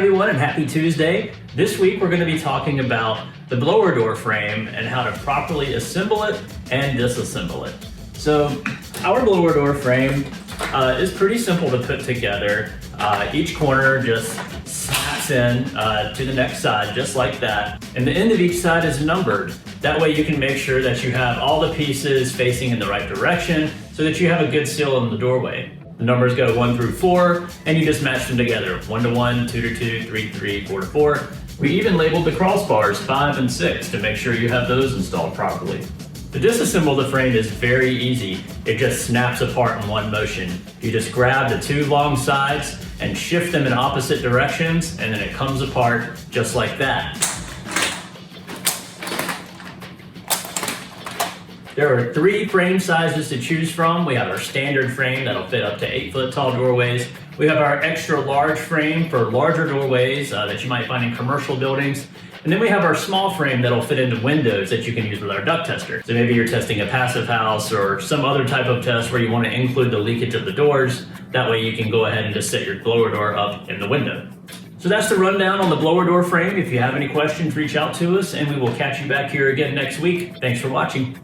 everyone, and happy Tuesday. This week we're going to be talking about the blower door frame and how to properly assemble it and disassemble it. So our blower door frame is pretty simple to put together. Each corner just snaps in to the next side just like that, and the end of each side is numbered. That way you can make sure that you have all the pieces facing in the right direction so that you have a good seal in the doorway. The numbers go 1 through 4, and you just match them together. 1 to 1, 2 to 2, 3 to 3, 4 to 4. We even labeled the crossbars 5 and 6 to make sure you have those installed properly. To disassemble the frame is very easy. It just snaps apart in one motion. You just grab the 2 long sides and shift them in opposite directions, and then it comes apart just like that. There are 3 frame sizes to choose from. We have our standard frame that'll fit up to 8-foot tall doorways. We have our extra large frame for larger doorways that you might find in commercial buildings. And then we have our small frame that'll fit into windows that you can use with our duct tester. So maybe you're testing a passive house or some other type of test where you want to include the leakage of the doors. That way you can go ahead and just set your blower door up in the window. So that's the rundown on the blower door frame. If you have any questions, reach out to us and we will catch you back here again next week. Thanks for watching.